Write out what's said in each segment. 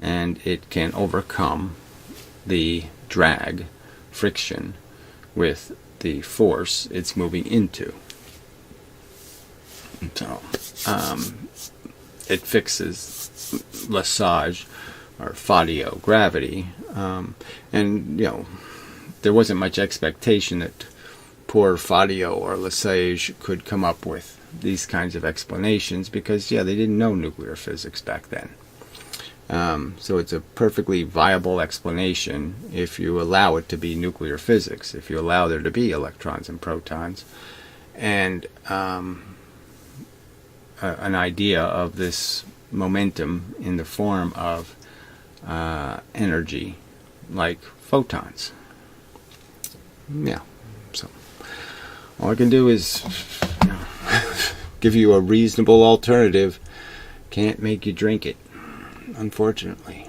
and it can overcome the drag, friction, with the force it's moving into. So it fixes Lesage or Fadio gravity, and there wasn't much expectation that poor Fadio or Lesage could come up with these kinds of explanations, because they didn't know nuclear physics back then. So it's a perfectly viable explanation if you allow it to be nuclear physics, if you allow there to be electrons and protons, and an idea of this momentum in the form of energy like photons. So all I can do is give you a reasonable alternative. Can't make you drink it, unfortunately.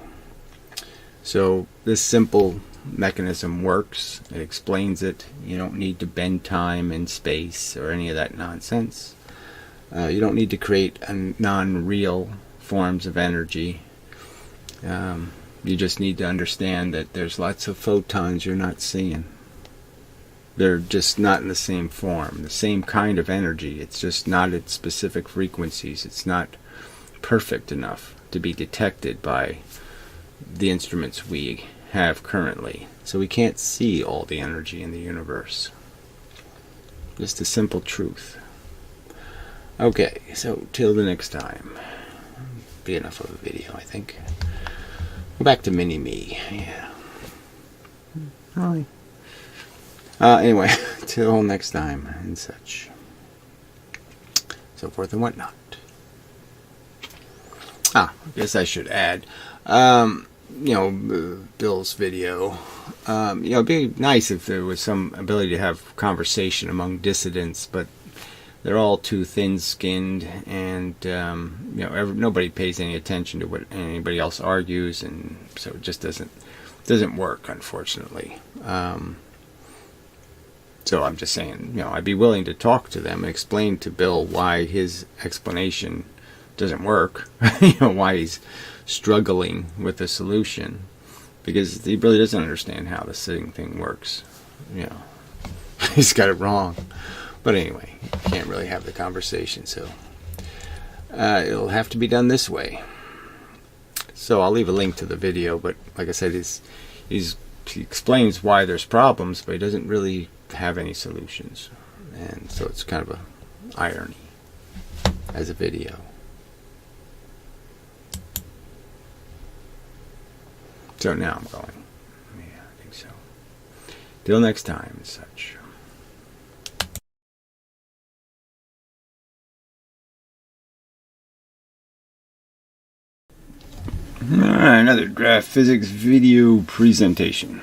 So this simple mechanism works. It explains it. You don't need to bend time and space or any of that nonsense. You don't need to create non-real forms of energy. You just need to understand that there's lots of photons you're not seeing. They're just not in the same form, the same kind of energy. It's just not at specific frequencies. It's not perfect enough to be detected by the instruments we have currently. So we can't see all the energy in the universe. Just a simple truth. Okay, so till the next time. Be enough of a video, I think. Go back to Mini-Me. Yeah. Hi. Anyway, till next time and such. So forth and whatnot. I guess I should add, Bill's video. It'd be nice if there was some ability to have conversation among dissidents, but they're all too thin-skinned, and nobody pays any attention to what anybody else argues, and so it just doesn't work, unfortunately. So I'm just saying, I'd be willing to talk to them and explain to Bill why his explanation doesn't work, why he's struggling with the solution, because he really doesn't understand how the sitting thing works. He's got it wrong. But anyway, can't really have the conversation, so it'll have to be done this way. So I'll leave a link to the video, but like I said, he explains why there's problems, but he doesn't really have any solutions, and so it's kind of an irony as a video. So now I'm going. Yeah, I think so. Till next time and such. Another draft physics video presentation.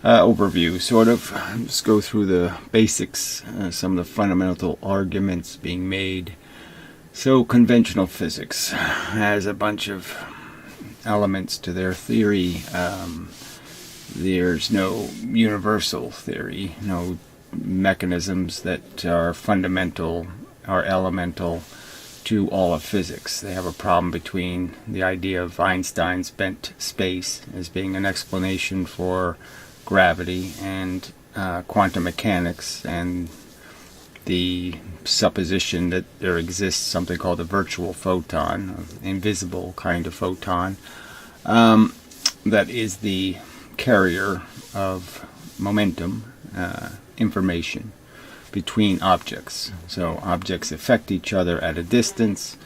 Overview, sort of. Just go through the basics, some of the fundamental arguments being made. So, conventional physics has a bunch of elements to their theory. There's no universal theory, no mechanisms that are fundamental or elemental to all of physics. They have a problem between the idea of Einstein's bent space as being an explanation for gravity and quantum mechanics, and the supposition that there exists something called a virtual photon, an invisible kind of photon, that is the carrier of momentum, information between objects. So objects affect each other at a distance,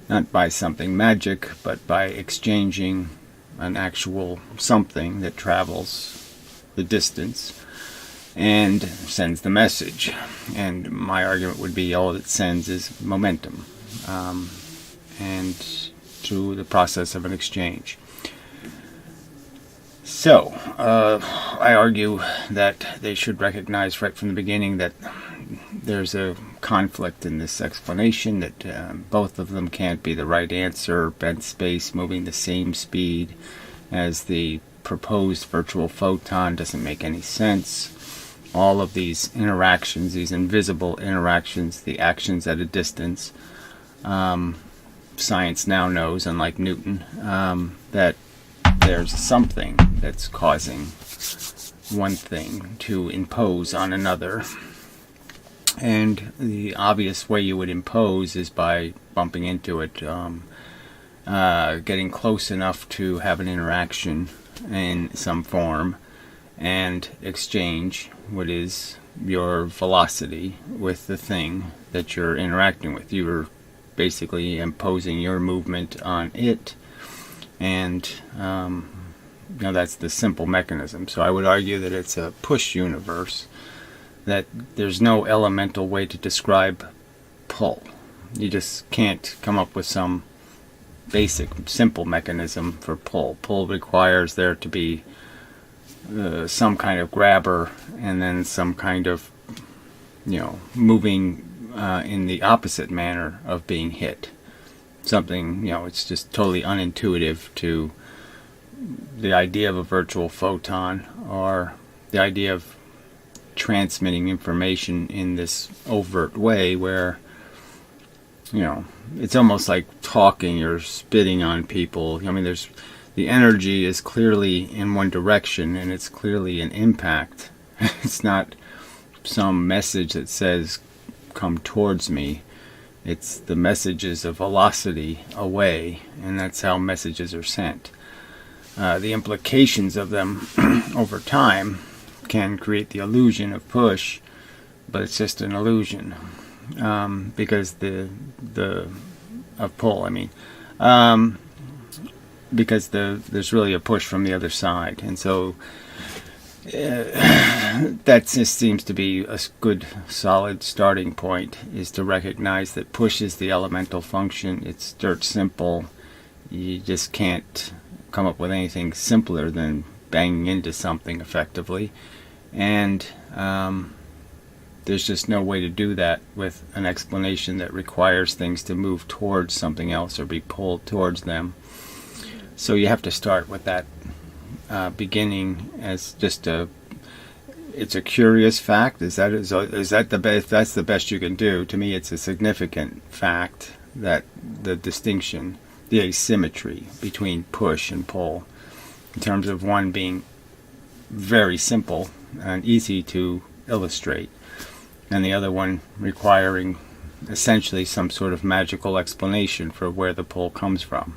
not by something magic, but by exchanging an actual something that travels the distance and sends the message. And my argument would be all it sends is momentum, and through the process of an exchange. So I argue that they should recognize right from the beginning that there's a conflict in this explanation, that both of them can't be the right answer. Bent space moving the same speed as the proposed virtual photon doesn't make any sense. All of these interactions, these invisible interactions, the actions at a distance, science now knows, unlike Newton, that there's something that's causing one thing to impose on another. And the obvious way you would impose is by bumping into it, getting close enough to have an interaction in some form and exchange what is your velocity with the thing that you're interacting with. You're basically imposing your movement on it, and that's the simple mechanism. So I would argue that it's a push universe, that there's no elemental way to describe pull. You just can't come up with some basic, simple mechanism for pull. Pull requires there to be some kind of grabber, and then some kind of, moving in the opposite manner of being hit. Something, it's just totally unintuitive to the idea of a virtual photon, or the idea of transmitting information in this overt way where, it's almost like talking or spitting on people. The energy is clearly in one direction, and it's clearly an impact. It's not some message that says, come towards me. It's the messages of velocity away, and that's how messages are sent. The implications of them over time can create the illusion of push, but it's just an illusion, because of pull, because there's really a push from the other side. And so that just seems to be a good, solid starting point, is to recognize that push is the elemental function. It's dirt simple. You just can't come up with anything simpler than banging into something effectively. And there's just no way to do that with an explanation that requires things to move towards something else or be pulled towards them. So you have to start with that beginning as just it's a curious fact. Is that the best? That's the best you can do. To me, it's a significant fact that the distinction, the asymmetry between push and pull, in terms of one being very simple and easy to illustrate, and the other one requiring essentially some sort of magical explanation for where the pull comes from.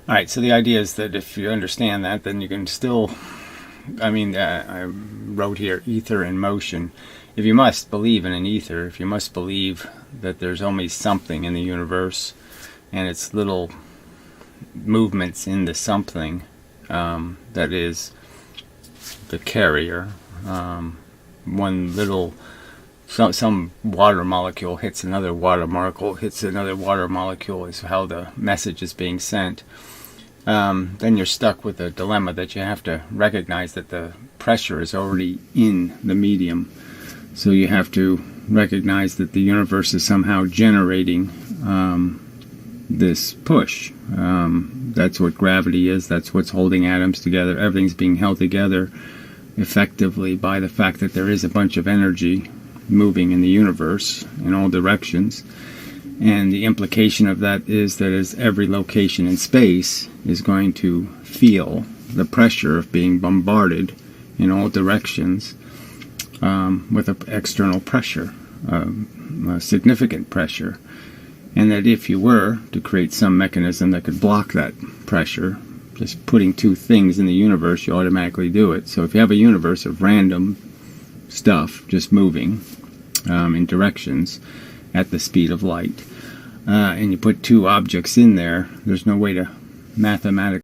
Alright, so the idea is that if you understand that, then you can still, I wrote here, ether in motion. If you must believe in an ether, if you must believe that there's only something in the universe, and it's little movements in the something that is the carrier, one little, some water molecule hits another water molecule, hits another water molecule, is how the message is being sent. Then you're stuck with a dilemma that you have to recognize that the pressure is already in the medium. So you have to recognize that the universe is somehow generating this push. That's what gravity is. That's what's holding atoms together. Everything's being held together effectively by the fact that there is a bunch of energy moving in the universe in all directions. And the implication of that is that as every location in space is going to feel the pressure of being bombarded in all directions with an external pressure, a significant pressure. And that if you were to create some mechanism that could block that pressure, just putting two things in the universe, you automatically do it. So if you have a universe of random stuff just moving in directions at the speed of light, and you put two objects in there, there's no way to mathematically